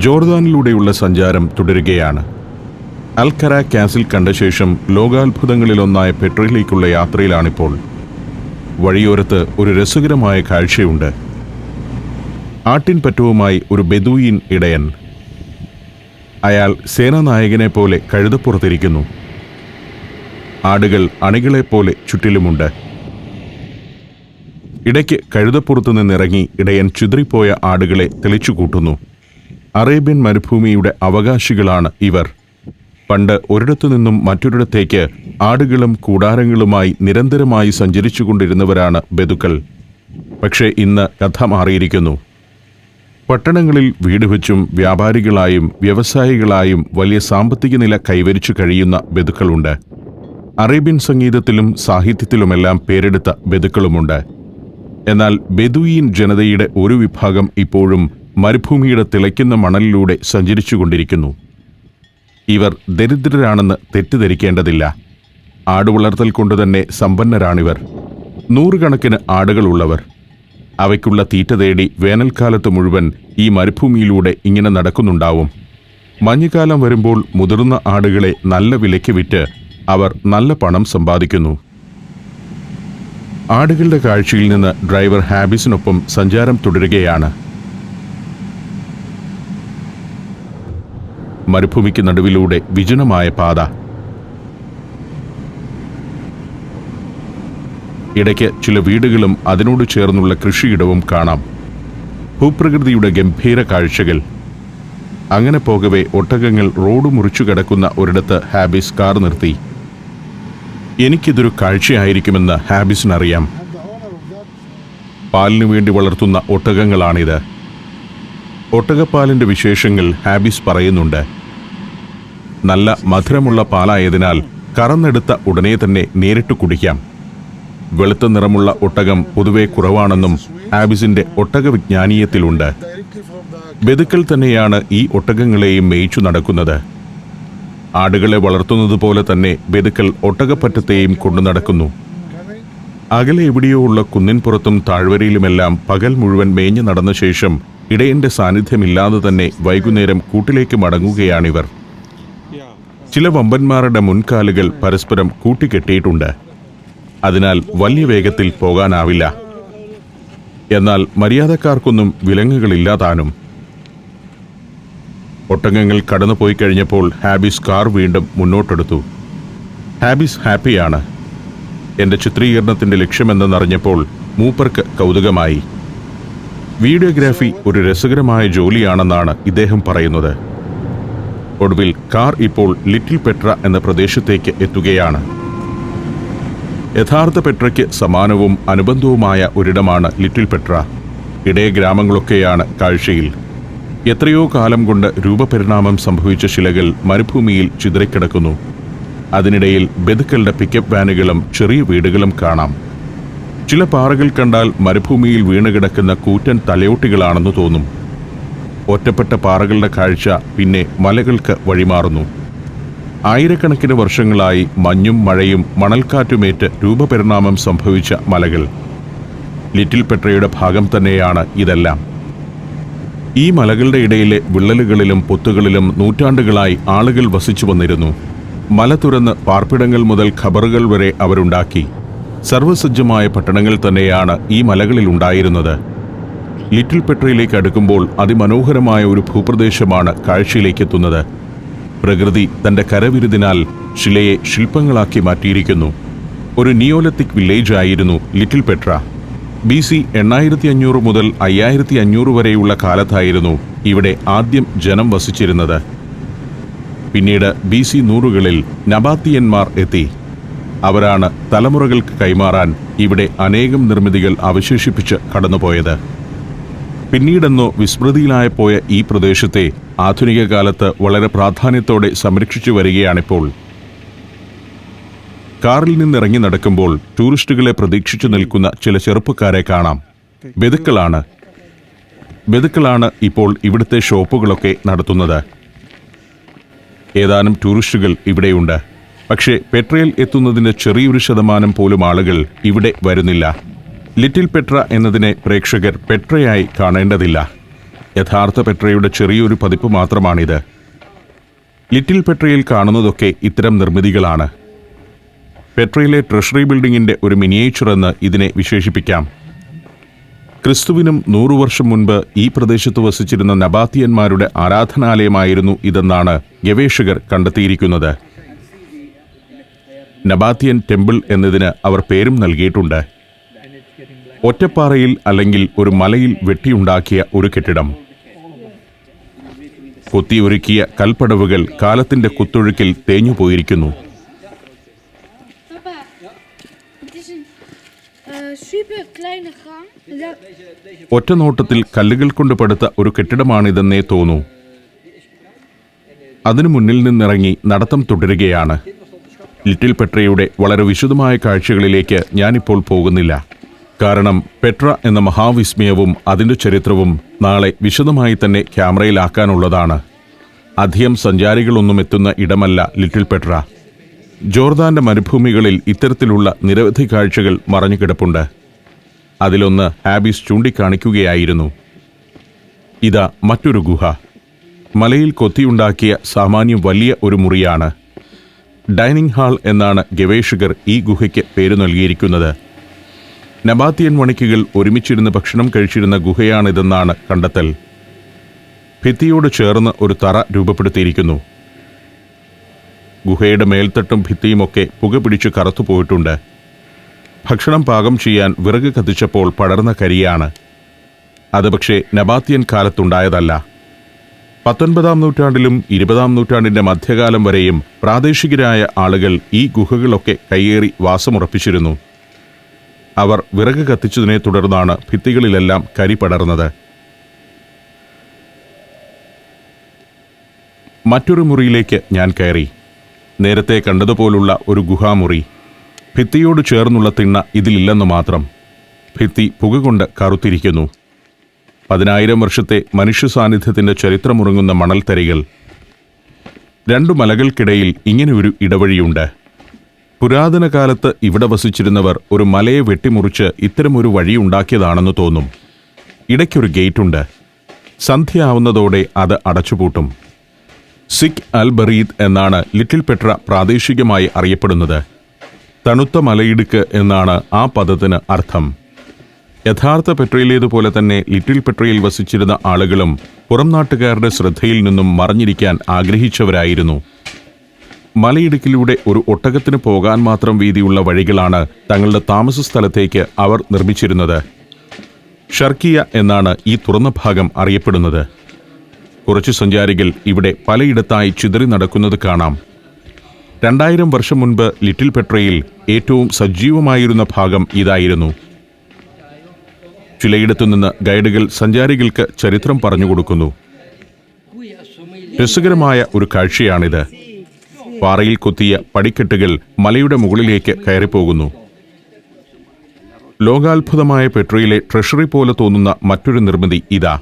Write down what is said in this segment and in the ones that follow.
ജോർദാനിലൂടെയുള്ള സഞ്ചാരം തുടരുകയാണ്. അൽഖറ കാസിൽ കണ്ട ശേഷം ലോകാത്ഭുതങ്ങളിലൊന്നായ പെട്രയിലേക്കുള്ള യാത്രയിലാണിപ്പോൾ. വഴിയോരത്ത് ഒരു രസകരമായ കാഴ്ചയുണ്ട്. ആട്ടിൻപറ്റവുമായി ഒരു ബെദൂയിൻ ഇടയൻ. അയാൾ സേനാനായകനെ പോലെ കഴുതപ്പുറത്തിരിക്കുന്നു. ആടുകൾ അണികളെപ്പോലെ ചുറ്റിലുമുണ്ട്. ഇടയ്ക്ക് കഴുതപ്പുറത്തു നിന്നിറങ്ങി ഇടയൻ ചിതറിപ്പോയ ആടുകളെ തെളിച്ചുകൂട്ടുന്നു. അറേബ്യൻ മരുഭൂമിയുടെ അവകാശികളാണ് ഇവർ. പണ്ട് ഒരിടത്തു നിന്നും മറ്റൊരിടത്തേക്ക് ആടുകളും കൂടാരങ്ങളുമായി നിരന്തരമായി സഞ്ചരിച്ചുകൊണ്ടിരുന്നവരാണ് ബെദുക്കൾ. പക്ഷേ ഇന്ന് കഥ മാറിയിരിക്കുന്നു. പട്ടണങ്ങളിൽ വീട് വെച്ചും വ്യാപാരികളായും വ്യവസായികളായും വലിയ സാമ്പത്തിക നില കൈവരിച്ചു കഴിയുന്ന ബെദുക്കളുണ്ട്. അറേബ്യൻ സംഗീതത്തിലും സാഹിത്യത്തിലുമെല്ലാം പേരെടുത്ത ബെദുക്കളുമുണ്ട്. എന്നാൽ ബെദൂയിൻ ജനതയുടെ ഒരു വിഭാഗം ഇപ്പോഴും മരുഭൂമിയുടെ തിളയ്ക്കുന്ന മണലിലൂടെ സഞ്ചരിച്ചുകൊണ്ടിരിക്കുന്നു. ഇവർ ദരിദ്രരാണെന്ന് തെറ്റിദ്ധരിക്കേണ്ടതില്ല. ആടുവളർത്തൽ കൊണ്ടുതന്നെ സമ്പന്നരാണിവർ. നൂറുകണക്കിന് ആടുകളുള്ളവർ. അവയ്ക്കുള്ള തീറ്റ തേടി വേനൽക്കാലത്ത് മുഴുവൻ ഈ മരുഭൂമിയിലൂടെ ഇങ്ങനെ നടക്കുന്നുണ്ടാവും. മഞ്ഞുകാലം വരുമ്പോൾ മുതിർന്ന ആടുകളെ നല്ല വിലയ്ക്ക് വിറ്റ് അവർ നല്ല പണം സമ്പാദിക്കുന്നു. ആടുകളുടെ കാഴ്ചയിൽ നിന്ന് ഡ്രൈവർ ഹാബിസിനൊപ്പം സഞ്ചാരം തുടരുകയാണ്. മരുഭൂമിക്ക് നടുവിലൂടെ വിജനമായ പാത. ഇടയ്ക്ക് ചില വീടുകളും അതിനോട് ചേർന്നുള്ള കൃഷിയിടവും കാണാം. ഭൂപ്രകൃതിയുടെ ഗംഭീര കാഴ്ചകൾ. അങ്ങനെ പോകവേ ഒട്ടകങ്ങൾ റോഡ് മുറിച്ചു കിടക്കുന്ന ഒരിടത്ത് ഹാബിസ് കാർ നിർത്തി. എനിക്കിതൊരു കാഴ്ചയായിരിക്കുമെന്ന് ഹാബിസിനറിയാം. പാലിനു വേണ്ടി വളർത്തുന്ന ഒട്ടകങ്ങളാണിത്. ഒട്ടകപ്പാലിൻ്റെ വിശേഷങ്ങൾ ഹാബിസ് പറയുന്നുണ്ട്. നല്ല മധുരമുള്ള പാലായതിനാൽ കറന്നെടുത്ത ഉടനെ തന്നെ നേരിട്ട് കുടിക്കാം. വെളുത്ത നിറമുള്ള ഒട്ടകം പൊതുവെ കുറവാണെന്നും ഹാബിസിന്റെ ഒട്ടക വിജ്ഞാനീയത്തിലുണ്ട്. ബെദുക്കൾ തന്നെയാണ് ഈ ഒട്ടകങ്ങളെയും മേയിച്ചു നടക്കുന്നത്. ആടുകളെ വളർത്തുന്നത് പോലെ തന്നെ ബെദുക്കൾ ഒട്ടകപ്പറ്റത്തെയും കൊണ്ടു നടക്കുന്നു. അകലെ എവിടെയോ ഉള്ള കുന്നിൻപുറത്തും താഴ്വരയിലുമെല്ലാം പകൽ മുഴുവൻ മേഞ്ഞു നടന്ന ശേഷം ഇടയന്റെ സാന്നിധ്യമില്ലാതെ തന്നെ വൈകുന്നേരം കൂട്ടിലേക്ക് മടങ്ങുകയാണിവർ. ചില വമ്പന്മാരുടെ മുൻകാലുകൾ പരസ്പരം കൂട്ടിക്കെട്ടിയിട്ടുണ്ട്. അതിനാൽ വലിയ വേഗത്തിൽ പോകാനാവില്ല. എന്നാൽ മര്യാദക്കാർക്കൊന്നും വിലങ്ങുകളില്ലാതാനും. ഒട്ടകങ്ങൾ കടന്നുപോയി കഴിഞ്ഞപ്പോൾ ഹാബിസ് കാർ വീണ്ടും മുന്നോട്ടെടുത്തു. ഹാബിസ് ഹാപ്പിയാണ്. എൻ്റെ ചിത്രീകരണത്തിൻ്റെ ലക്ഷ്യമെന്തെന്നറിഞ്ഞപ്പോൾ മൂപ്പർക്ക് കൗതുകമായി. വീഡിയോഗ്രാഫി ഒരു രസകരമായ ജോലിയാണെന്നാണ് ഇദ്ദേഹം പറയുന്നത്. ഒടുവിൽ കാർ ഇപ്പോൾ ലിറ്റിൽ പെട്ര എന്ന പ്രദേശത്തേക്ക് എത്തുകയാണ്. യഥാർത്ഥ പെട്രയ്ക്ക് സമാനവും അനുബന്ധവുമായ ഒരിടമാണ് ലിറ്റിൽ പെട്ര. ഇടയ ഗ്രാമങ്ങളൊക്കെയാണ് കാഴ്ചയിൽ. എത്രയോ കാലം കൊണ്ട് രൂപപരിണാമം സംഭവിച്ച ശിലകൾ മരുഭൂമിയിൽ ചിതറിക്കിടക്കുന്നു. അതിനിടയിൽ ബെദുക്കളുടെ പിക്കപ്പ് വാനുകളും ചെറിയ വീടുകളും കാണാം. ചില പാറകൾ കണ്ടാൽ മരുഭൂമിയിൽ വീണുകിടക്കുന്ന കൂറ്റൻ തലയോട്ടികളാണെന്ന് തോന്നും. ഒറ്റപ്പെട്ട പാറകളുടെ കാഴ്ച പിന്നെ മലകൾക്ക് വഴിമാറുന്നു. ആയിരക്കണക്കിന് വർഷങ്ങളായി മഞ്ഞും മഴയും മണൽക്കാറ്റുമേറ്റ് രൂപപരിണാമം സംഭവിച്ച മലകൾ. ലിറ്റിൽ പെട്രയുടെ ഭാഗം തന്നെയാണ് ഇതെല്ലാം. ഈ മലകളുടെ ഇടയിലെ വിള്ളലുകളിലും പൊത്തുകളിലും നൂറ്റാണ്ടുകളായി ആളുകൾ വസിച്ചു വന്നിരുന്നു. മല തുറന്ന് പാർപ്പിടങ്ങൾ മുതൽ ഖബറുകൾ വരെ അവരുണ്ടാക്കി. സർവസജ്ജമായ പട്ടണങ്ങൾ തന്നെയാണ് ഈ മലകളിൽ ഉണ്ടായിരുന്നത്. ലിറ്റിൽ പെട്രയിലേക്ക് അടുക്കുമ്പോൾ അതിമനോഹരമായ ഒരു ഭൂപ്രദേശമാണ് കാഴ്ചയിലേക്കെത്തുന്നത്. പ്രകൃതി തൻ്റെ കരവിരുതിനാൽ ശിലയെ ശില്പങ്ങളാക്കി മാറ്റിയിരിക്കുന്നു. ഒരു നിയോലിത്തിക് വില്ലേജ് ആയിരുന്നു ലിറ്റിൽ പെട്ര. BC 8500 മുതൽ 5500 വരെയുള്ള കാലത്തായിരുന്നു ഇവിടെ ആദ്യം ജനം വസിച്ചിരുന്നത്. പിന്നീട് BC 100കളിൽ നബാത്തിയന്മാർ എത്തി. അവരാണ് തലമുറകൾക്ക് കൈമാറാൻ ഇവിടെ അനേകം നിർമ്മിതികൾ അവശേഷിപ്പിച്ച് കടന്നുപോയത്. പിന്നീടെന്നോ വിസ്മൃതിയിലായിപ്പോയ ഈ പ്രദേശത്തെ ആധുനിക കാലത്ത് വളരെ പ്രാധാന്യത്തോടെ സംരക്ഷിച്ചു വരികയാണിപ്പോൾ. കാറിൽ നിന്നിറങ്ങി നടക്കുമ്പോൾ ടൂറിസ്റ്റുകളെ പ്രതീക്ഷിച്ചു നിൽക്കുന്ന ചില ചെറുപ്പക്കാരെ കാണാം. ബെദുക്കളാണ് ഇപ്പോൾ ഇവിടുത്തെ ഷോപ്പുകളൊക്കെ നടത്തുന്നത്. ഏതാനും ടൂറിസ്റ്റുകൾ ഇവിടെയുണ്ട്. പക്ഷേ പെട്രയിൽ എത്തുന്നതിൻ്റെ ചെറിയൊരു ശതമാനം പോലും ആളുകൾ ഇവിടെ വരുന്നില്ല. ലിറ്റിൽ പെട്ര എന്നതിനെ പ്രേക്ഷകർ പെട്രയായി കാണേണ്ടതില്ല. യഥാർത്ഥ പെട്രയുടെ ചെറിയൊരു പതിപ്പ് മാത്രമാണിത്. ലിറ്റിൽ പെട്രയിൽ കാണുന്നതൊക്കെ ഇത്തരം നിർമ്മിതികളാണ്. പെട്രയിലെ ട്രഷറി ബിൽഡിങ്ങിൻ്റെ ഒരു മിനിയേച്ചർ എന്ന് ഇതിനെ വിശേഷിപ്പിക്കാം. ക്രിസ്തുവിനും 100 വർഷം മുൻപ് ഈ പ്രദേശത്ത് വസിച്ചിരുന്ന നബാത്തിയന്മാരുടെ ആരാധനാലയമായിരുന്നു ഇതെന്നാണ് ഗവേഷകർ കണ്ടെത്തിയിരിക്കുന്നത്. നബാത്തിയൻ ടെമ്പിൾ എന്നതിന് അവർ പേരും നൽകിയിട്ടുണ്ട്. ഒറ്റപ്പാറയിൽ അല്ലെങ്കിൽ ഒരു മലയിൽ വെട്ടിയുണ്ടാക്കിയ ഒരു കെട്ടിടം. കൊത്തിയൊരുക്കിയ കൽപ്പടവുകൾ കാലത്തിന്റെ കുത്തൊഴുക്കിൽ തേഞ്ഞുപോയിരിക്കുന്നു. ഒറ്റനോട്ടത്തിൽ കല്ലുകൾ കൊണ്ട് പടുത്ത ഒരു കെട്ടിടമാണിതെന്നേ തോന്നൂ. അതിനു മുന്നിൽ നിന്നിറങ്ങി നടത്തം തുടരുകയാണ്. ലിറ്റിൽ പെട്രയുടെ വളരെ വിശദമായ കാഴ്ചകളിലേക്ക് ഞാനിപ്പോൾ പോകുന്നില്ല. കാരണം പെട്ര എന്ന മഹാവിസ്മയവും അതിൻ്റെ ചരിത്രവും നാളെ വിശദമായി തന്നെ ക്യാമറയിലാക്കാനുള്ളതാണ്. അധികം സഞ്ചാരികളൊന്നും എത്തുന്ന ഇടമല്ല ലിറ്റിൽ പെട്ര. ജോർദാന്റെ മരുഭൂമികളിൽ ഇത്തരത്തിലുള്ള നിരവധി കാഴ്ചകൾ മറഞ്ഞുകിടപ്പുണ്ട്. അതിലൊന്ന് ഹാബിസ് ചൂണ്ടിക്കാണിക്കുകയായിരുന്നു. ഇതാ മറ്റൊരു ഗുഹ. മലയിൽ കൊത്തിയുണ്ടാക്കിയ സാമാന്യം വലിയ ഒരു മുറിയാണ്. ഡൈനിങ് ഹാൾ എന്നാണ് ഗവേഷകർ ഈ ഗുഹയ്ക്ക് പേര് നൽകിയിരിക്കുന്നത്. നബാത്തിയൻ വണിക്കുകൾ ഒരുമിച്ചിരുന്ന് ഭക്ഷണം കഴിച്ചിരുന്ന ഗുഹയാണിതെന്നാണ് കണ്ടെത്തൽ. ഭിത്തിയോട് ചേർന്ന് ഒരു തറ രൂപപ്പെടുത്തിയിരിക്കുന്നു. ഗുഹയുടെ മേൽത്തട്ടും ഭിത്തിയുമൊക്കെ പുക പിടിച്ച് കറുത്തുപോയിട്ടുണ്ട്. ഭക്ഷണം പാകം ചെയ്യാൻ വിറക് കത്തിച്ചപ്പോൾ പടർന്ന കരിയാണ്. അത് പക്ഷേ നബാത്തിയൻ കാലത്തുണ്ടായതല്ല. 19-ാം നൂറ്റാണ്ടിലും 20-ാം നൂറ്റാണ്ടിൻ്റെ മധ്യകാലം വരെയും പ്രാദേശികരായ ആളുകൾ ഈ ഗുഹകളൊക്കെ കയ്യേറി വാസമുറപ്പിച്ചിരുന്നു. അവർ വിറക് കത്തിച്ചതിനെ തുടർന്നാണ് ഭിത്തികളിലെല്ലാം കരി പടർന്നത്. മറ്റൊരു മുറിയിലേക്ക് ഞാൻ കയറി. നേരത്തെ കണ്ടതുപോലുള്ള ഒരു ഗുഹാമുറി. ഭിത്തിയോട് ചേർന്നുള്ള തിണ്ണ ഇതിലില്ലെന്ന് മാത്രം. ഭിത്തി പുക കൊണ്ട് കറുത്തിരിക്കുന്നു. 10,000 വർഷത്തെ മനുഷ്യ സാന്നിധ്യത്തിൻ്റെ ചരിത്രമുറങ്ങുന്ന മണൽത്തരികൾ. 2 മലകൾക്കിടയിൽ ഇങ്ങനെയൊരു ഇടവഴിയുണ്ട്. പുരാതന കാലത്ത് ഇവിടെ വസിച്ചിരുന്നവർ ഒരു മലയെ വെട്ടിമുറിച്ച് ഇത്തരമൊരു വഴി ഉണ്ടാക്കിയതാണെന്ന് തോന്നും. ഇടയ്ക്കൊരു ഗേറ്റുണ്ട്. സന്ധ്യ ആവുന്നതോടെ അത് അടച്ചുപൂട്ടും. സിക് അൽ ബറീദ് എന്നാണ് ലിറ്റിൽ പെട്ര പ്രാദേശികമായി അറിയപ്പെടുന്നത്. തണുത്ത മലയിടുക്ക് എന്നാണ് ആ പദത്തിന് അർത്ഥം. യഥാർത്ഥ പെട്രയിലേതുപോലെ തന്നെ ലിറ്റിൽ പെട്രയിൽ വസിച്ചിരുന്ന ആളുകളും പുറം നാട്ടുകാരുടെ ശ്രദ്ധയിൽ നിന്നും മറഞ്ഞിരിക്കാൻ ആഗ്രഹിച്ചവരായിരുന്നു. മലയിടുക്കിലൂടെ ഒരു ഒട്ടകത്തിന് പോകാൻ മാത്രം വീതിയുള്ള വഴികളാണ് തങ്ങളുടെ താമസ സ്ഥലത്തേക്ക് അവർ നിർമ്മിച്ചിരുന്നത്. ഷർക്കിയ എന്നാണ് ഈ തുറന്ന ഭാഗം അറിയപ്പെടുന്നത്. കുറച്ച് സഞ്ചാരികൾ ഇവിടെ പലയിടത്തായി ചിതറി നടക്കുന്നത് കാണാം. 2000 വർഷം മുൻപ് ലിറ്റിൽ പെട്രയിൽ ഏറ്റവും സജീവമായിരുന്ന ഭാഗം ഇതായിരുന്നു. ചിലയിടത്തുനിന്ന് ഗൈഡുകൾ സഞ്ചാരികൾക്ക് ചരിത്രം പറഞ്ഞുകൊടുക്കുന്നു. രസകരമായ ഒരു കാഴ്ചയാണിത്. പാറയിൽ കൊത്തിയ പടിക്കെട്ടുകൾ മലയുടെ മുകളിലേക്ക് കയറിപ്പോകുന്നു. ലോകാത്ഭുതമായ പെട്രയിലെ ട്രഷറി പോലെ തോന്നുന്ന മറ്റൊരു നിർമ്മിതി ഇതാ.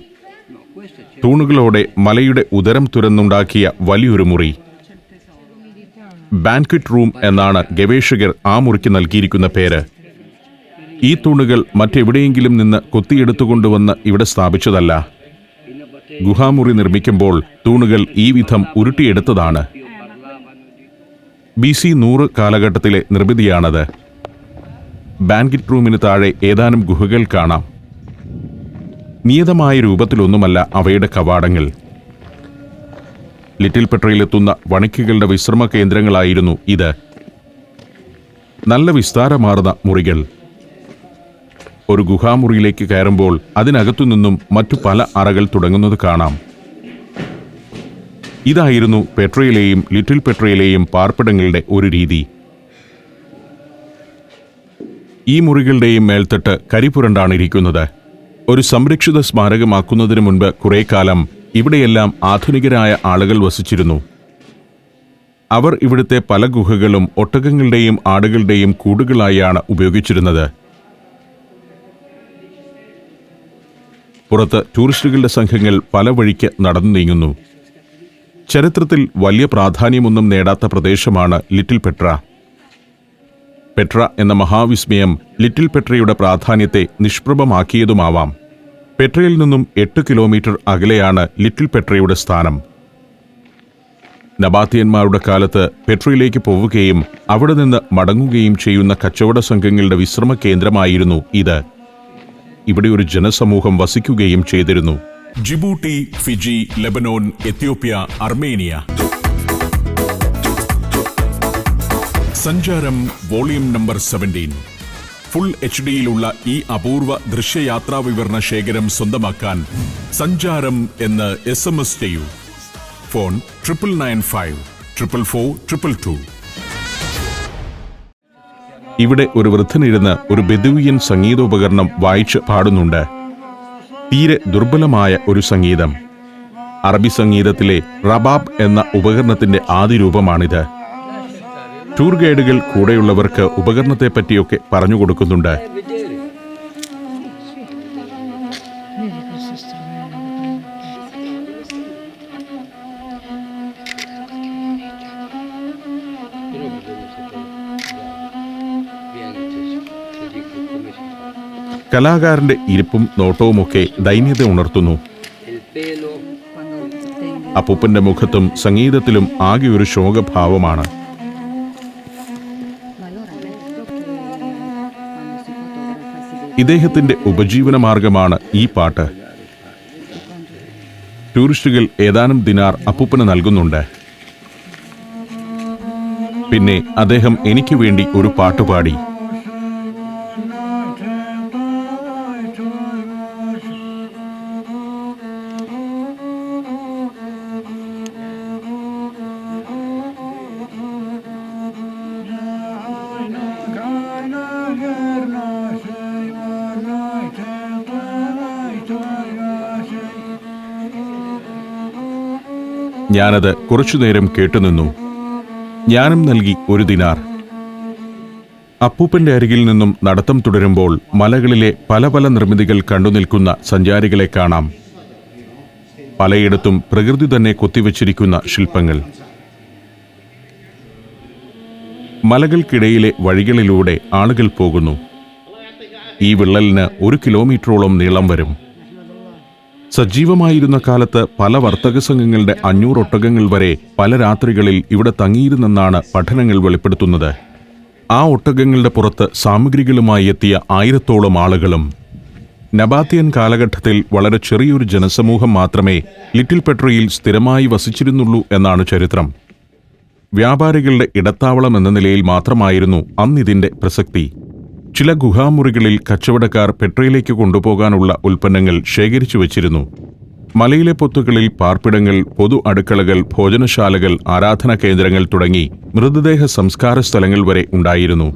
തൂണുകളോടെ മലയുടെ ഉദരം തുരന്നുണ്ടാക്കിയ വലിയൊരു മുറി. ബാൻക്വറ്റ് റൂം എന്നാണ് ഗവേഷകർ ആ മുറിക്ക് നൽകിയിരിക്കുന്ന പേര്. ഈ തൂണുകൾ മറ്റെവിടെയെങ്കിലും നിന്ന് കൊത്തിയെടുത്തുകൊണ്ടുവന്ന് ഇവിടെ സ്ഥാപിച്ചതല്ല. ഗുഹാമുറി നിർമ്മിക്കുമ്പോൾ തൂണുകൾ ഈ വിധം ഉരുട്ടിയെടുത്തതാണ്. BC 100 കാലഘട്ടത്തിലെ നിർമ്മിതിയാണത്. ബാൻക്വറ്റ് റൂമിന് താഴെ ഏതാനും ഗുഹകൾ കാണാം. നിയതമായ രൂപത്തിലൊന്നുമല്ല അവയുടെ കവാടങ്ങൾ. ലിറ്റിൽ പെട്രയിലെത്തുന്ന വണിക്കുകളുടെ വിശ്രമ കേന്ദ്രങ്ങളായിരുന്നു ഇത്. നല്ല വിസ്താരമാർന്ന മുറികൾ. ഒരു ഗുഹാമുറിയിലേക്ക് കയറുമ്പോൾ അതിനകത്തുനിന്നും മറ്റു പല അറകൾ തുടങ്ങുന്നത് കാണാം. ഇതായിരുന്നു പെട്രയിലെയും ലിറ്റിൽ പെട്രയിലെയും പാർപ്പിടങ്ങളുടെ ഒരു രീതി. ഈ മുറികളുടെയും മേൽത്തട്ട് കരിപുരണ്ടാണ് ഇരിക്കുന്നത്. ഒരു സംരക്ഷിത സ്മാരകമാക്കുന്നതിന് മുൻപ് കുറേ കാലം ഇവിടെയെല്ലാം ആധുനികരായ ആളുകൾ വസിച്ചിരുന്നു. അവർ ഇവിടുത്തെ പല ഗുഹകളും ഒട്ടകങ്ങളുടെയും ആടുകളുടെയും കൂടുകളായാണ് ഉപയോഗിച്ചിരുന്നത്. പുറത്ത് ടൂറിസ്റ്റുകളുടെ സംഘങ്ങൾ പല വഴിക്ക് നടന്നു നീങ്ങുന്നു. ചരിത്രത്തിൽ വലിയ പ്രാധാന്യമൊന്നും നേടാത്ത പ്രദേശമാണ് ലിറ്റിൽ പെട്ര. പെട്ര എന്ന മഹാവിസ്മയം ലിറ്റിൽ പെട്രയുടെ പ്രാധാന്യത്തെ നിഷ്പ്രഭമാക്കിയതുമാവാം. പെട്രയിൽ നിന്നും 8 കിലോമീറ്റർ അകലെയാണ് ലിറ്റിൽ പെട്രയുടെ സ്ഥാനം. നബാത്തിയന്മാരുടെ കാലത്ത് പെട്രയിലേക്ക് പോവുകയും അവിടെ നിന്ന് മടങ്ങുകയും ചെയ്യുന്ന കച്ചവട സംഘങ്ങളുടെ വിശ്രമ കേന്ദ്രമായിരുന്നു ഇത്. ഇവിടെ ഒരു ജനസമൂഹം വസിക്കുകയും ചെയ്തിരുന്നു. Djibouti, Fiji, Lebanon, Ethiopia, Armenia. സഞ്ചാരം വോളിയം നമ്പർ 17. ഫുൾ HD-യിലുള്ള ഈ അപൂർവ ദൃശ്യയാത്രാ വിവരണ ശേഖരം സ്വന്തമാക്കാൻ സഞ്ചാരം എന്ന് SMS ചെയ്യൂ. ഫോൺ 9995 444 222. ഇവിടെ ഒരു വൃദ്ധനിരുന്ന് ഒരു ബെദുവിയൻ സംഗീതോപകരണം വായിച്ച് പാടുന്നുണ്ട്. തീരെ ദുർബലമായ ഒരു സംഗീതം. അറബി സംഗീതത്തിലെ റബാബ് എന്ന ഉപകരണത്തിന്റെ ആദിരൂപമാണിത്. ടൂർ ഗൈഡുകൾ കൂടെയുള്ളവർക്ക് ഉപകരണത്തെപ്പറ്റിയൊക്കെ പറഞ്ഞു കൊടുക്കുന്നുണ്ട്. കലാകാരന്റെ ഇരിപ്പും നോട്ടവുമൊക്കെ ദൈന്യത ഉണർത്തുന്നു. അപ്പൂപ്പന്റെ മുഖത്തും സംഗീതത്തിലും ആകെ ഒരു ശോകഭാവമാണ്. ഇദ്ദേഹത്തിന്റെ ഉപജീവനമാർഗമാണ് ഈ പാട്ട്. ടൂറിസ്റ്റുകൾ ഏതാനും ദിനാർ അപ്പൂപ്പന് നൽകുന്നുണ്ട്. പിന്നെ അദ്ദേഹം എനിക്ക് വേണ്ടി ഒരു പാട്ടുപാടി. ഞാനത് കുറച്ചുനേരം കേട്ടുനിന്നു. ഞാനും നൽകി 1 ദിനാർ. അപ്പൂപ്പന്റെ അരികിൽ നിന്നും നടത്തം തുടരുമ്പോൾ മലകളിലെ പല പല നിർമ്മിതികൾ കണ്ടുനിൽക്കുന്ന സഞ്ചാരികളെ കാണാം. പലയിടത്തും പ്രകൃതി തന്നെ കൊത്തിവച്ചിരിക്കുന്ന ശില്പങ്ങൾ. മലകൾക്കിടയിലെ വഴികളിലൂടെ ആളുകൾ പോകുന്നു. ഈ വിള്ളലിന് 1 കിലോമീറ്ററോളം നീളം വരും. സജീവമായിരുന്ന കാലത്ത് പല വർത്തക സംഘങ്ങളുടെ 500 ഒട്ടകങ്ങൾ വരെ പല രാത്രികളിൽ ഇവിടെ തങ്ങിയിരുന്നെന്നാണ് പഠനങ്ങൾ വെളിപ്പെടുത്തുന്നത്. ആ ഒട്ടകങ്ങളുടെ പുറത്ത് സാമഗ്രികളുമായി എത്തിയ 1000-ഓളം ആളുകളും. നബാത്തിയൻ കാലഘട്ടത്തിൽ വളരെ ചെറിയൊരു ജനസമൂഹം മാത്രമേ ലിറ്റിൽ പെട്രയിൽ സ്ഥിരമായി വസിച്ചിരുന്നുള്ളൂ എന്നാണ് ചരിത്രം. വ്യാപാരികളുടെ ഇടത്താവളം എന്ന നിലയിൽ മാത്രമായിരുന്നു അന്നിതിന്റെ പ്രസക്തി. ചില ഗുഹാമുറികളിൽ കച്ചവടക്കാർ പെട്രയിലേക്ക് കൊണ്ടുപോകാനുള്ള ഉൽപ്പന്നങ്ങൾ ശേഖരിച്ചു വച്ചിരുന്നു. മലയിലെ പൊത്തുകളിൽ പാർപ്പിടങ്ങൾ, പൊതു അടുക്കളകൾ, ഭോജനശാലകൾ, ആരാധനാ കേന്ദ്രങ്ങൾ തുടങ്ങി മൃതദേഹ സംസ്കാര സ്ഥലങ്ങൾ വരെ ഉണ്ടായിരുന്നു.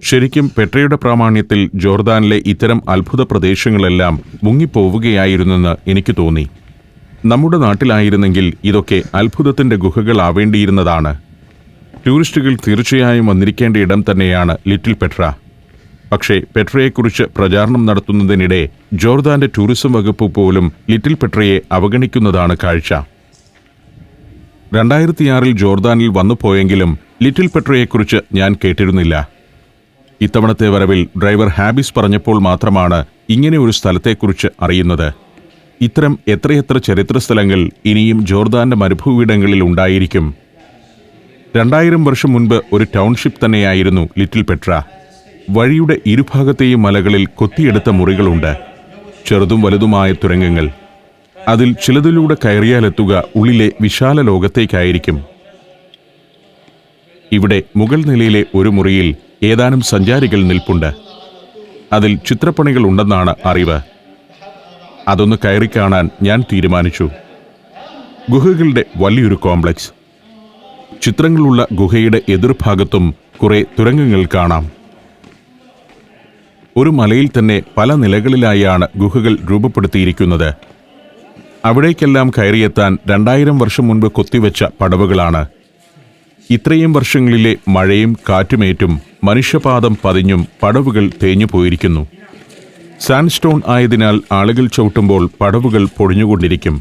ശരിക്കും പെട്രയുടെ പ്രാമാണ്യത്തിൽ ജോർദാനിലെ ഇത്തരം അത്ഭുത പ്രദേശങ്ങളെല്ലാം മുങ്ങിപ്പോവുകയായിരുന്നെന്ന് എനിക്ക് തോന്നി. നമ്മുടെ നാട്ടിലായിരുന്നെങ്കിൽ ഇതൊക്കെ അത്ഭുതത്തിന്റെ ഗുഹകളാവേണ്ടിയിരുന്നതാണ്. ടൂറിസ്റ്റുകൾ തീർച്ചയായും വന്നിരിക്കേണ്ട ഇടം തന്നെയാണ് ലിറ്റിൽ പെട്ര. പക്ഷേ പെട്രയെക്കുറിച്ച് പ്രചാരണം നടത്തുന്നതിനിടെ ജോർദാന്റെ ടൂറിസം വകുപ്പ് പോലും ലിറ്റിൽ പെട്രയെ അവഗണിക്കുന്നതാണ് കാഴ്ച. 2006-ൽ ജോർദാനിൽ വന്നുപോയെങ്കിലും ലിറ്റിൽ പെട്രയെക്കുറിച്ച് ഞാൻ കേട്ടിരുന്നില്ല. ഇത്തവണത്തെ വരവിൽ ഡ്രൈവർ ഹാബിസ് പറഞ്ഞപ്പോൾ മാത്രമാണ് ഇങ്ങനെ ഒരു സ്ഥലത്തെക്കുറിച്ച് അറിയുന്നത്. ഇത്തരം എത്രയെത്ര ചരിത്ര സ്ഥലങ്ങൾ ഇനിയും ജോർദാന്റെ മരുഭൂവിടങ്ങളിൽ ഉണ്ടായിരിക്കും. 2000 വർഷം മുൻപ് ഒരു ടൗൺഷിപ്പ് തന്നെയായിരുന്നു ലിറ്റിൽ പെട്ര. വഴിയുടെ ഇരുഭാഗത്തെയും മലകളിൽ കൊത്തിയെടുത്ത മുറികളുണ്ട്. ചെറുതും വലുതുമായ തുരങ്കങ്ങൾ. അതിൽ ചിലതിലൂടെ കയറിയാലെത്തുക ഉള്ളിലെ വിശാല ലോകത്തേക്കായിരിക്കും. ഇവിടെ മുകൾ നിലയിലെ ഒരു മുറിയിൽ ഏതാനും സഞ്ചാരികൾ നിൽപ്പുണ്ട്. അതിൽ ചിത്രപ്പണികൾ ഉണ്ടെന്നാണ് അറിവ്. അതൊന്ന് കയറിക്കാണാൻ ഞാൻ തീരുമാനിച്ചു. ഗുഹകളുടെ വലിയൊരു കോംപ്ലക്സ്. ചിത്രങ്ങളുള്ള ഗുഹയുടെ എതിർഭാഗത്തും കുറെ തുരങ്കങ്ങൾ കാണാം. ഒരു മലയിൽ തന്നെ പല നിലകളിലായാണ് ഗുഹകൾ രൂപപ്പെടുത്തിയിരിക്കുന്നത്. അവിടേക്കെല്ലാം കയറിയെത്താൻ 2000 വർഷം മുൻപ് കൊത്തിവെച്ച പടവുകളാണ്. ഇത്രയും വർഷങ്ങളിലെ മഴയും കാറ്റുമേറ്റും മനുഷ്യപാദം പതിഞ്ഞും പടവുകൾ തേഞ്ഞു പോയിരിക്കുന്നു. സാൻഡ്സ്റ്റോൺ ആയതിനാൽ ആളുകൾ ചവിട്ടുമ്പോൾ പടവുകൾ പൊഴിഞ്ഞുകൊണ്ടിരിക്കും.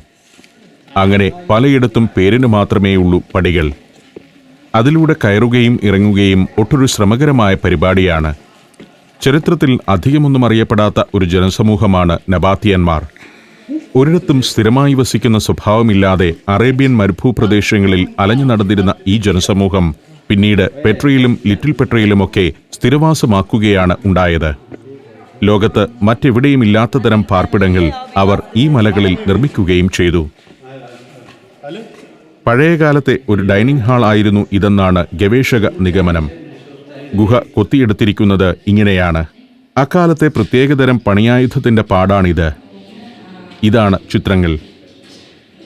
അങ്ങനെ പലയിടത്തും പേരിന് മാത്രമേയുള്ളൂ പടികൾ. അതിലൂടെ കയറുകയും ഇറങ്ങുകയും ഒട്ടൊരു ശ്രമകരമായ പരിപാടിയാണ്. ചരിത്രത്തിൽ അധികമൊന്നും അറിയപ്പെടാത്ത ഒരു ജനസമൂഹമാണ് നബാത്തിയന്മാർ. ഒരിടത്തും സ്ഥിരമായി വസിക്കുന്ന സ്വഭാവമില്ലാതെ അറേബ്യൻ മരുഭൂപ്രദേശങ്ങളിൽ അലഞ്ഞു നടന്നിരുന്ന ഈ ജനസമൂഹം പിന്നീട് പെട്രയിലും ലിറ്റിൽ പെട്രയിലുമൊക്കെ സ്ഥിരവാസമാക്കുകയാണ് ഉണ്ടായത്. ലോകത്ത് മറ്റെവിടെയുമില്ലാത്ത തരം പാർപ്പിടങ്ങൾ അവർ ഈ മലകളിൽ നിർമ്മിക്കുകയും ചെയ്തു. പഴയകാലത്തെ ഒരു ഡൈനിങ് ഹാൾ ആയിരുന്നു ഇതെന്നാണ് ഗവേഷക നിഗമനം. ഗുഹ കൊത്തിയെടുത്തിരിക്കുന്നത് ഇങ്ങനെയാണ്. അക്കാലത്തെ പ്രത്യേകതരം പണിയായുധത്തിന്റെ പാടാണിത്. ഇതാണ് ചിത്രങ്ങൾ.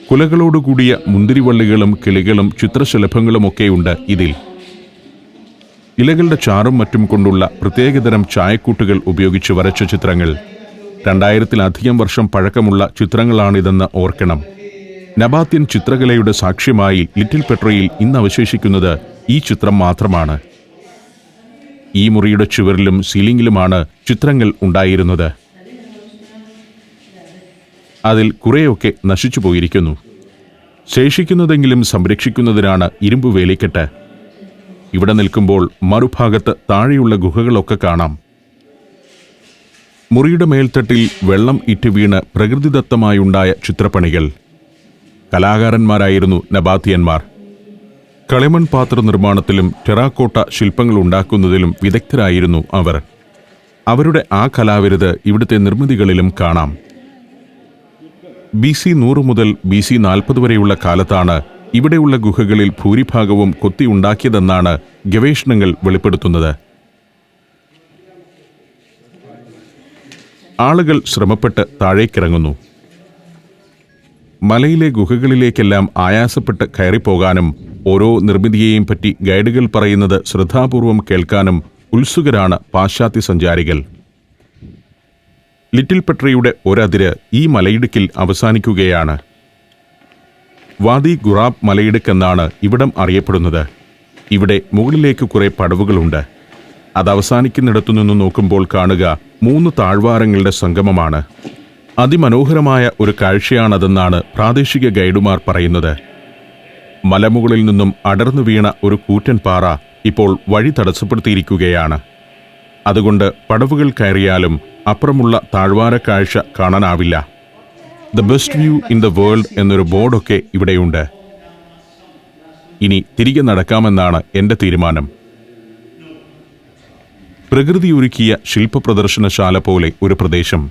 കുലകളോടുകൂടിയ മുന്തിരിവള്ളികളും കിളികളും ചിത്രശലഭങ്ങളുമൊക്കെയുണ്ട് ഇതിൽ. ഇലകളുടെ ചാറും മറ്റും കൊണ്ടുള്ള പ്രത്യേകതരം ചായക്കൂട്ടുകൾ ഉപയോഗിച്ച് വരച്ച ചിത്രങ്ങൾ. 2000-ലധികം വർഷം പഴക്കമുള്ള ചിത്രങ്ങളാണിതെന്ന് ഓർക്കണം. നബാത്യൻ ചിത്രകലയുടെ സാക്ഷ്യമായി ലിറ്റിൽ പെട്രയിൽ ഇന്ന് അവശേഷിക്കുന്നത് ഈ ചിത്രം മാത്രമാണ്. ഈ മുറിയുടെ ചുവരിലും സീലിംഗിലുമാണ് ചിത്രങ്ങൾ ഉണ്ടായിരുന്നത്. അതിൽ കുറേയൊക്കെ നശിച്ചു പോയിരിക്കുന്നു. ശേഷിക്കുന്നതെങ്കിലും സംരക്ഷിക്കുന്നതിനാണ് ഇരുമ്പ് വേലിക്കെട്ട്. ഇവിടെ നിൽക്കുമ്പോൾ മറുഭാഗത്ത് താഴെയുള്ള ഗുഹകളൊക്കെ കാണാം. മുറിയുടെ മേൽത്തട്ടിൽ വെള്ളം ഇറ്റ് വീണ് പ്രകൃതിദത്തമായുണ്ടായ ചിത്രപ്പണികൾ. കലാകാരന്മാരായിരുന്നു നബാത്തിയന്മാർ. കളിമൺ പാത്ര നിർമ്മാണത്തിലും ടെറാക്കോട്ട ശില്പങ്ങൾ ഉണ്ടാക്കുന്നതിലും വിദഗ്ധരായിരുന്നു അവർ. അവരുടെ ആ കലാവിരുത് ഇവിടുത്തെ നിർമ്മിതികളിലും കാണാം. BC 100 മുതൽ BC 40 വരെയുള്ള കാലത്താണ് ഇവിടെയുള്ള ഗുഹകളിൽ ഭൂരിഭാഗവും കൊത്തിയുണ്ടാക്കിയതെന്നാണ് ഗവേഷണങ്ങൾ വെളിപ്പെടുത്തുന്നത്. ആളുകൾ ശ്രമപ്പെട്ട് താഴേക്കിറങ്ങുന്നു. മലയിലെ ഗുഹകളിലേക്കെല്ലാം ആയാസപ്പെട്ട് കയറിപ്പോകാനും ഓരോ നിർമ്മിതിയെയും പറ്റി ഗൈഡുകൾ പറയുന്നത് ശ്രദ്ധാപൂർവം കേൾക്കാനും ഉത്സുകരാണ് പാശ്ചാത്യ സഞ്ചാരികൾ. ലിറ്റിൽ പെട്രയുടെ ഒരതിര് ഈ മലയിടുക്കിൽ അവസാനിക്കുകയാണ്. വാദി ഗുറാബ് മലയിടുക്കെന്നാണ് ഇവിടം അറിയപ്പെടുന്നത്. ഇവിടെ മുകളിലേക്ക് കുറെ പടവുകളുണ്ട്. അത് അവസാനിക്കുന്നിടത്തുനിന്ന് നോക്കുമ്പോൾ കാണുക 3 താഴ്വാരങ്ങളുടെ സംഗമമാണ്. അതിമനോഹരമായ ഒരു കാഴ്ചയാണതെന്നാണ് പ്രാദേശിക ഗൈഡുമാർ പറയുന്നത്. മലമുകളിൽ നിന്നും അടർന്നു വീണ ഒരു കൂറ്റൻ പാറ ഇപ്പോൾ വഴി തടസ്സപ്പെടുത്തിയിരിക്കുകയാണ്. അതുകൊണ്ട് പടവുകൾ കയറിയാലും അപ്പുറമുള്ള താഴ്വാര കാഴ്ച കാണാനാവില്ല. The best view in the world എന്നൊരു ബോർഡൊക്കെ ഇവിടെയുണ്ട്. ഇനി തിരികെ നടക്കാമെന്നാണ് എൻ്റെ തീരുമാനം. പ്രകൃതി ഒരുക്കിയ ശില്പ പ്രദർശനശാല പോലെ ഒരു പ്രദേശം.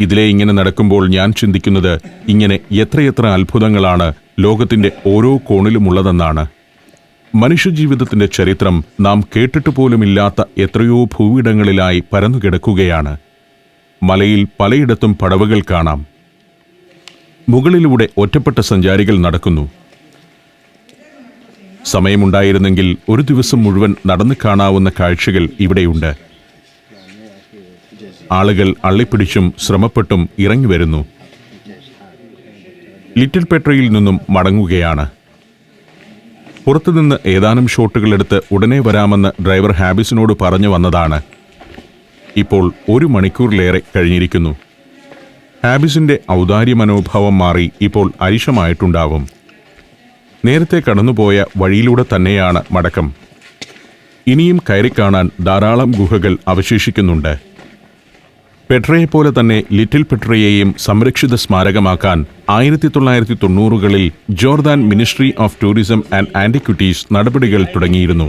ഇതിലെ ഇങ്ങനെ നടക്കുമ്പോൾ ഞാൻ ചിന്തിക്കുന്നത് ഇങ്ങനെ എത്രയെത്ര അത്ഭുതങ്ങളാണ് ലോകത്തിൻ്റെ ഓരോ കോണിലുമുള്ളതെന്നാണ്. മനുഷ്യജീവിതത്തിൻ്റെ ചരിത്രം നാം കേട്ടിട്ട് പോലുമില്ലാത്ത എത്രയോ ഭൂവിടങ്ങളിലായി പരന്നുകിടക്കുകയാണ്. മലയിൽ പലയിടത്തും പടവുകൾ കാണാം. മുകളിലൂടെ ഒറ്റപ്പെട്ട സഞ്ചാരികൾ നടക്കുന്നു. സമയമുണ്ടായിരുന്നെങ്കിൽ ഒരു ദിവസം മുഴുവൻ നടന്നു കാണാവുന്ന കാഴ്ചകൾ ഇവിടെയുണ്ട്. ആളുകൾ അള്ളിപ്പിടിച്ചും ശ്രമപ്പെട്ടും ഇറങ്ങി വരുന്നു. ലിറ്റിൽ പെട്രയിൽ നിന്നും മടങ്ങുകയാണ്. പുറത്തുനിന്ന് ഏതാനും ഷോട്ടുകളെടുത്ത് ഉടനെ വരാമെന്ന് ഡ്രൈവർ ഹാബിസിനോട് പറഞ്ഞു വന്നതാണ്. ഇപ്പോൾ 1 മണിക്കൂറിലേറെ കഴിഞ്ഞിരിക്കുന്നു. ഹാബിസിന്റെ ഔദാര്യ മനോഭാവം മാറി ഇപ്പോൾ അരിശമായിട്ടുണ്ടാവും. നേരത്തെ കടന്നുപോയ വഴിയിലൂടെ തന്നെയാണ് മടക്കം. ഇനിയും കയറിക്കാണാൻ ധാരാളം ഗുഹകൾ അവശേഷിക്കുന്നുണ്ട്. പെട്രയെപ്പോലെ തന്നെ ലിറ്റിൽ പെട്രയെയും സംരക്ഷിത സ്മാരകമാക്കാൻ 1990കളിൽ Jordan ministry of tourism and antiquities നടപടികൾ തുടങ്ങിയിരുന്നു.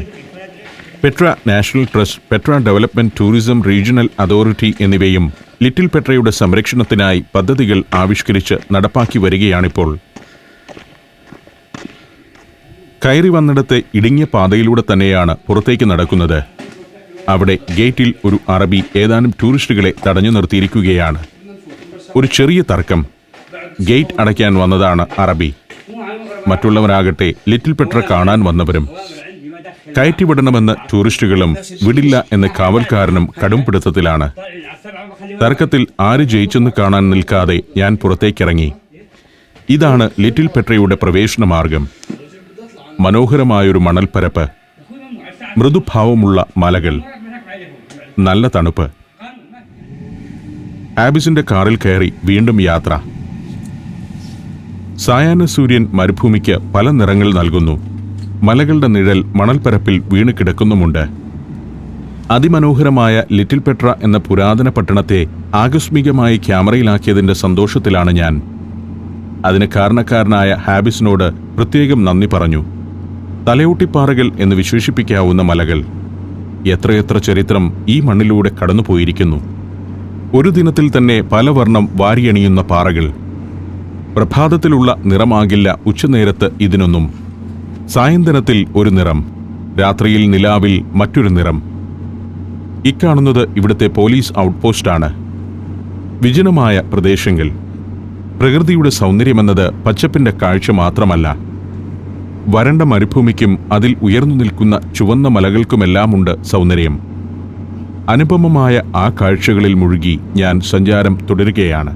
Petra national trust, Petra development tourism regional authority എന്നിവയും ലിറ്റിൽ പെട്രയുടെ സംരക്ഷണത്തിനായി പദ്ധതികൾ ആവിഷ്കരിച്ച് നടപ്പാക്കി വരികയാണിപ്പോൾ. കയറി വന്നിടത്തെ ഇടുങ്ങിയ പാതയിലൂടെ തന്നെയാണ് പുറത്തേക്ക് നടക്കുന്നത്. അവിടെ ഗേറ്റിൽ ഒരു അറബി ഏതാനും ടൂറിസ്റ്റുകളെ തടഞ്ഞു നിർത്തിയിരിക്കുകയാണ്. ഒരു ചെറിയ തർക്കം. ഗേറ്റ് അടയ്ക്കാൻ വന്നതാണ് അറബി. മറ്റുള്ളവരാകട്ടെ ലിറ്റിൽ പെട്ര കാണാൻ വന്നവരും. കയറ്റിവിടണമെന്ന് ടൂറിസ്റ്റുകളും വിടില്ല എന്ന് കാവൽക്കാരനും കടുംപിടുത്തത്തിലാണ്. തർക്കത്തിൽ ആര് ജയിച്ചെന്ന് കാണാൻ നിൽക്കാതെ ഞാൻ പുറത്തേക്കിറങ്ങി. ഇതാണ് ലിറ്റിൽ പെട്രയുടെ പ്രവേശന മാർഗം. മനോഹരമായൊരു മണൽപ്പരപ്പ്, മൃദുഭാവമുള്ള മലകൾ, നല്ല തണുപ്പ്. ഹാബിസിന്റെ കാറിൽ കയറി വീണ്ടും യാത്ര. സായാഹ്ന സൂര്യൻ മരുഭൂമിക്ക് പല നിറങ്ങൾ നൽകുന്നു. മലകളുടെ നിഴൽ മണൽപ്പരപ്പിൽ വീണ് കിടക്കുന്നുമുണ്ട്. അതിമനോഹരമായ ലിറ്റിൽ പെട്ര എന്ന പുരാതന പട്ടണത്തെ ആകസ്മികമായി ക്യാമറയിലാക്കിയതിൻ്റെ സന്തോഷത്തിലാണ് ഞാൻ. അതിന് കാരണക്കാരനായ ഹാബിസിനോട് പ്രത്യേകം നന്ദി പറഞ്ഞു. തലയോട്ടിപ്പാറകൾ എന്ന് വിശേഷിപ്പിക്കാവുന്ന മലകൾ. എത്രയെത്ര ചരിത്രം ഈ മണ്ണിലൂടെ കടന്നുപോയിരിക്കുന്നു. ഒരു ദിനത്തിൽ തന്നെ പല വർണ്ണം വാരിയണിയുന്ന പാറകൾ. പ്രഭാതത്തിലുള്ള നിറമാകില്ല ഉച്ചനേരത്ത് ഇതിനൊന്നും. സായന്തനത്തിൽ ഒരു നിറം, രാത്രിയിൽ നിലാവിൽ മറ്റൊരു നിറം. ഇക്കാണുന്നത് ഇവിടുത്തെ പോലീസ് ഔട്ട്പോസ്റ്റാണ്. വിജനമായ പ്രദേശങ്ങൾ. പ്രകൃതിയുടെ സൗന്ദര്യമെന്നത് പച്ചപ്പിന്റെ കാഴ്ച മാത്രമല്ല, വരണ്ട മരുഭൂമിക്കും അതിൽ ഉയർന്നു നിൽക്കുന്ന ചുവന്ന മലകൾക്കുമെല്ലാമുണ്ട് സൗന്ദര്യം. അനുപമമായ ആ കാഴ്ചകളിൽ മുഴുകി ഞാൻ സഞ്ചാരം തുടരുകയാണ്.